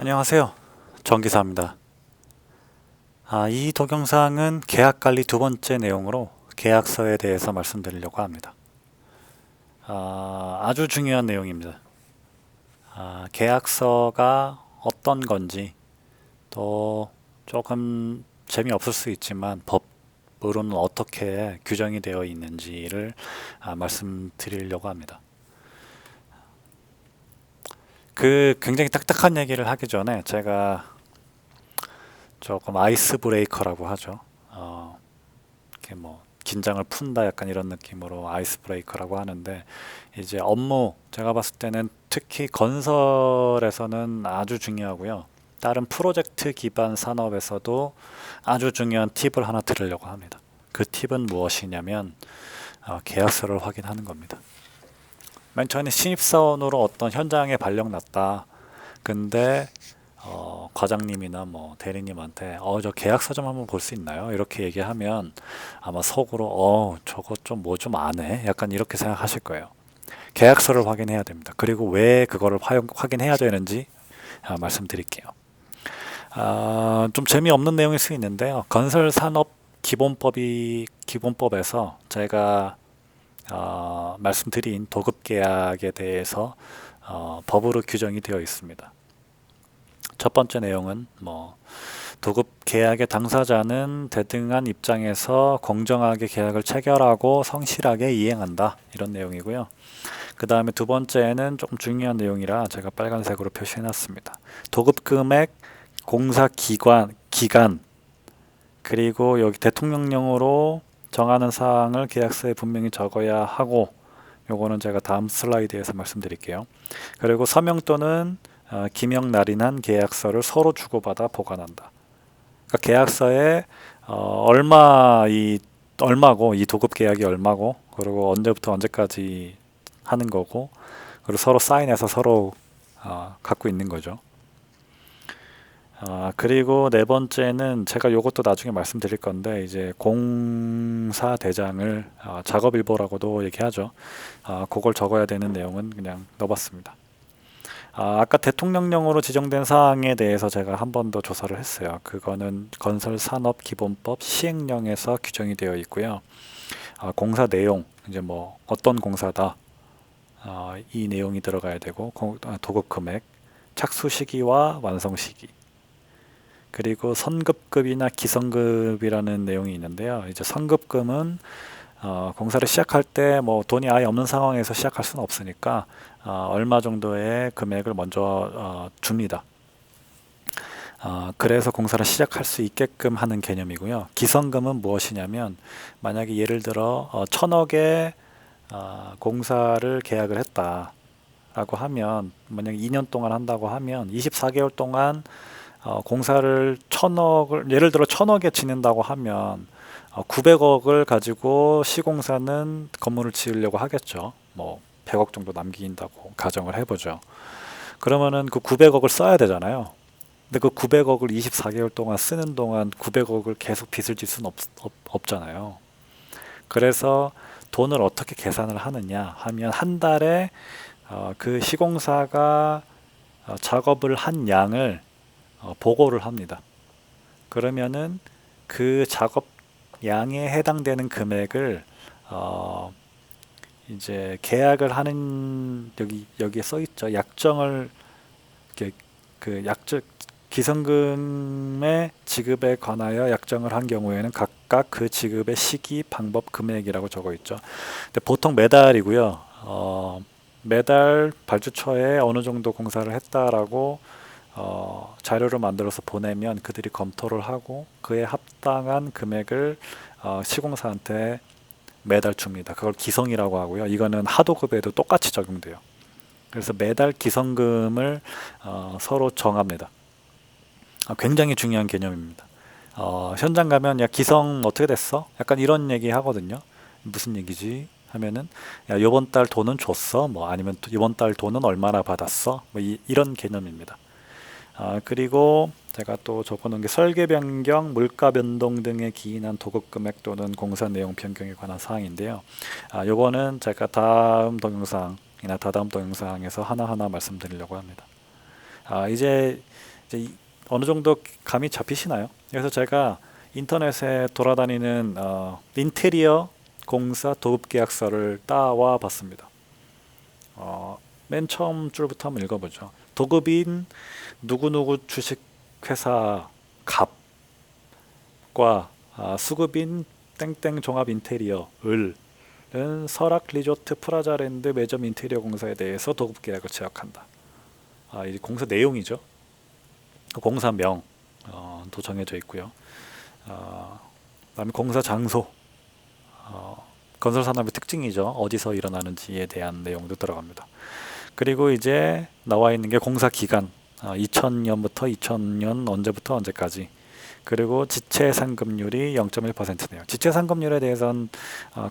안녕하세요. 정기사입니다. 이 동영상은 계약관리 두 번째 내용으로 계약서에 대해서 말씀드리려고 합니다. 아주 중요한 내용입니다. 계약서가 어떤 건지 또 조금 재미없을 수 있지만 법으로는 어떻게 규정이 되어 있는지를 말씀드리려고 합니다. 굉장히 딱딱한 얘기를 하기 전에 제가 조금 아이스 브레이커라고 하죠. 이렇게 뭐 긴장을 푼다 약간 이런 느낌으로 아이스 브레이커라고 하는데, 이제 업무 제가 봤을 때는 특히 건설에서는 아주 중요하고요. 다른 프로젝트 기반 산업에서도 아주 중요한 팁을 하나 드리려고 합니다. 그 팁은 무엇이냐면 계약서를 확인하는 겁니다. 맨 처음에 신입사원으로 어떤 현장에 발령났다. 근데 과장님이나 뭐 대리님한테 저 계약서 좀 한번 볼 수 있나요? 이렇게 얘기하면 아마 속으로 저거 좀 뭐 좀 안 해? 약간 이렇게 생각하실 거예요. 계약서를 확인해야 됩니다. 그리고 왜 그거를 확인해야 되는지 말씀드릴게요. 좀 재미없는 내용일 수 있는데요. 건설산업 기본법에서 제가 말씀드린 도급계약에 대해서 법으로 규정이 되어 있습니다. 첫 번째 내용은 도급 계약의 당사자는 대등한 입장에서 공정하게 계약을 체결하고 성실하게 이행한다, 이런 내용이고요. 그 다음에 두 번째는 조금 중요한 내용이라 제가 빨간색으로 표시해 놨습니다. 도급 금액, 공사 기간, 그리고 여기 대통령령으로 정하는 사항을 계약서에 분명히 적어야 하고, 요거는 제가 다음 슬라이드에서 말씀드릴게요. 그리고 서명 또는 기명 날인한 계약서를 서로 주고받아 보관한다. 그러니까 계약서에 얼마고, 이 도급 계약이 얼마고, 그리고 언제부터 언제까지 하는 거고, 그리고 서로 사인해서 서로 갖고 있는 거죠. 그리고 네 번째는 제가 요것도 나중에 말씀드릴 건데, 이제 공사 대장을 작업일보라고도 얘기하죠. 그걸 적어야 되는 내용은 그냥 넣어봤습니다. 아까 대통령령으로 지정된 사항에 대해서 제가 한 번 더 조사를 했어요. 그거는 건설산업기본법 시행령에서 규정이 되어 있고요. 공사 내용, 이제 뭐 어떤 공사다, 이 내용이 들어가야 되고, 도급 금액, 착수 시기와 완성 시기, 그리고 선급급이나 기성급이라는 내용이 있는데요. 이제 선급금은 공사를 시작할 때 뭐 돈이 아예 없는 상황에서 시작할 수는 없으니까 얼마 정도의 금액을 먼저 줍니다. 그래서 공사를 시작할 수 있게끔 하는 개념이고요. 기성금은 무엇이냐면, 만약에 예를 들어 1,000억의 공사를 계약을 했다라고 하면, 만약에 2년 동안 한다고 하면 24개월 동안 공사를 예를 들어 1,000억에 지낸다고 하면 900억을 가지고 시공사는 건물을 지으려고 하겠죠. 뭐 100억 정도 남긴다고 가정을 해보죠. 그러면은 그 900억을 써야 되잖아요. 근데 그 900억을 24개월 동안 쓰는 동안 900억을 계속 빚을 질 수는 없잖아요. 그래서 돈을 어떻게 계산을 하느냐 하면, 한 달에 그 시공사가 작업을 한 양을 보고를 합니다. 그러면은 그 작업 양에 해당되는 금액을 이제 계약을 하는, 여기에 써 있죠. 약정을, 그 약정 기성금의 지급에 관하여 약정을 한 경우에는 각각 그 지급의 시기, 방법, 금액이라고 적어 있죠. 근데 보통 매달이고요. 매달 발주처에 어느 정도 공사를 했다라고 자료를 만들어서 보내면 그들이 검토를 하고 그에 합당한 금액을 시공사한테 매달 줍니다. 그걸 기성이라고 하고요. 이거는 하도급에도 똑같이 적용돼요. 그래서 매달 기성금을 서로 정합니다. 굉장히 중요한 개념입니다. 현장 가면 야, 기성 어떻게 됐어? 약간 이런 얘기 하거든요. 무슨 얘기지? 하면은 야, 이번 달 돈은 줬어? 뭐 아니면 이번 달 돈은 얼마나 받았어? 뭐 이런 개념입니다. 그리고 제가 또 적어놓은 게, 설계 변경, 물가 변동 등에 기인한 도급 금액 또는 공사 내용 변경에 관한 사항인데요. 요거는 제가 다음 동영상이나 다다음 동영상에서 하나하나 말씀드리려고 합니다. 이제 이제 어느 정도 감이 잡히시나요? 그래서 제가 인터넷에 돌아다니는 인테리어 공사 도급 계약서를 따와 봤습니다. 맨 처음 줄부터 한번 읽어보죠. 도급인 누구누구 주식회사 갑과 수급인 땡땡 종합 인테리어 을은 설악 리조트 프라자랜드 매점 인테리어 공사에 대해서 도급 계약을 체결한다. 이 공사 내용이죠. 공사명 도 정해져 있고요. 그다음에 공사 장소, 건설 산업의 특징이죠. 어디서 일어나는지에 대한 내용도 들어갑니다. 그리고 이제 나와 있는 게 공사 기간, 2000년부터 2000년 언제부터 언제까지. 그리고 지체 상급률이 0.1%네요. 지체 상급률에 대해서는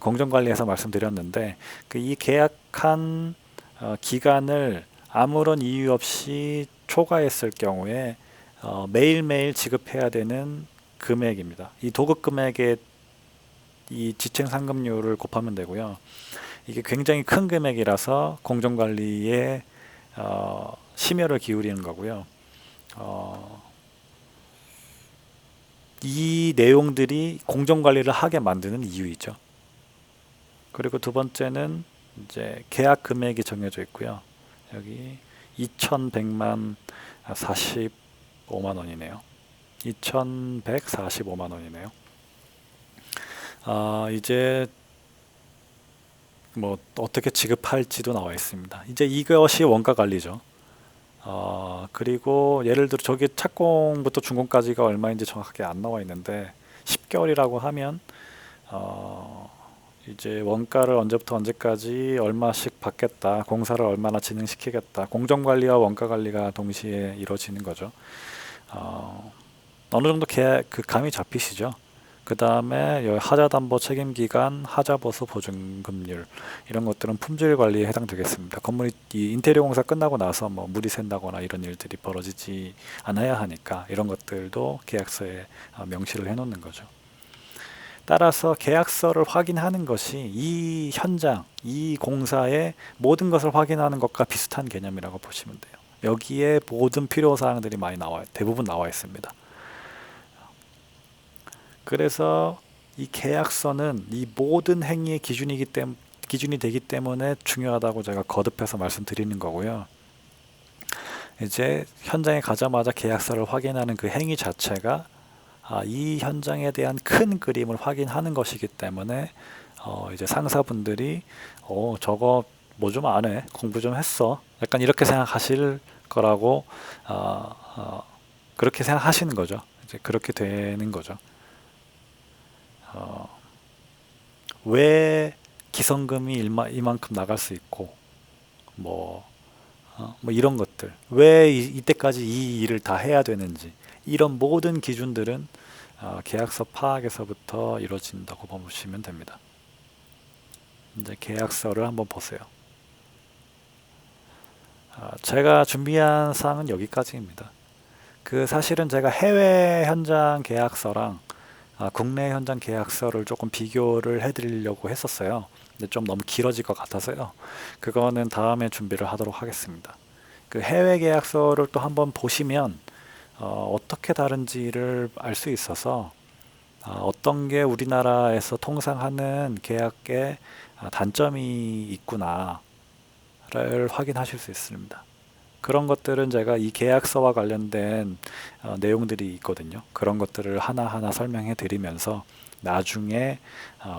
공정관리에서 말씀드렸는데 이 계약한 기간을 아무런 이유 없이 초과했을 경우에 매일매일 지급해야 되는 금액입니다. 이 도급 금액에 이 지체 상급률을 곱하면 되고요. 이게 굉장히 큰 금액이라서 공정관리에 심혈을 기울이는 거고요. 이 내용들이 공정관리를 하게 만드는 이유이죠. 그리고 두 번째는 이제 계약 금액이 정해져 있고요. 여기 2,100만 45만 원이네요. 2,145만 원이네요. 이제 뭐 어떻게 지급할지도 나와 있습니다. 이제 이것이 원가 관리죠. 그리고 예를 들어 저기 착공부터 준공까지가 얼마인지 정확하게 안 나와 있는데 10개월이라고 하면 이제 원가를 언제부터 언제까지 얼마씩 받겠다, 공사를 얼마나 진행시키겠다, 공정관리와 원가관리가 동시에 이루어지는 거죠. 어느 정도 그 감이 잡히시죠? 그 다음에 하자담보 책임기간, 하자보수 보증금률 이런 것들은 품질 관리에 해당되겠습니다. 건물이 인테리어 공사 끝나고 나서 뭐 물이 샌다거나 이런 일들이 벌어지지 않아야 하니까 이런 것들도 계약서에 명시를 해놓는 거죠. 따라서 계약서를 확인하는 것이 이 현장, 이 공사의 모든 것을 확인하는 것과 비슷한 개념이라고 보시면 돼요. 여기에 모든 필요사항들이 많이 나와요. 대부분 나와 있습니다. 그래서 이 계약서는 이 모든 행위의 기준이 되기 때문에 중요하다고 제가 거듭해서 말씀드리는 거고요. 이제 현장에 가자마자 계약서를 확인하는 그 행위 자체가 이 현장에 대한 큰 그림을 확인하는 것이기 때문에 이제 상사분들이 저거 뭐 좀 안 해, 공부 좀 했어, 약간 이렇게 생각하실 거라고 그렇게 생각하시는 거죠. 이제 그렇게 되는 거죠. 왜 기성금이 이만큼 나갈 수 있고 뭐 이런 것들, 왜 이때까지 이 일을 다 해야 되는지, 이런 모든 기준들은 계약서 파악에서부터 이루어진다고 보시면 됩니다. 이제 계약서를 한번 보세요. 제가 준비한 사항은 여기까지입니다. 사실은 제가 해외 현장 계약서랑 국내 현장 계약서를 조금 비교를 해드리려고 했었어요. 근데 좀 너무 길어질 것 같아서요. 그거는 다음에 준비를 하도록 하겠습니다. 그 해외 계약서를 또 한번 보시면 어떻게 다른지를 알 수 있어서 어떤 게 우리나라에서 통상하는 계약의 단점이 있구나를 확인하실 수 있습니다. 그런 것들은 제가 이 계약서와 관련된 내용들이 있거든요. 그런 것들을 하나하나 설명해 드리면서 나중에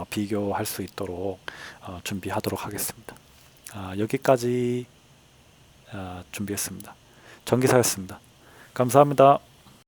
비교할 수 있도록 준비하도록 하겠습니다. 여기까지 준비했습니다. 정기사였습니다. 감사합니다.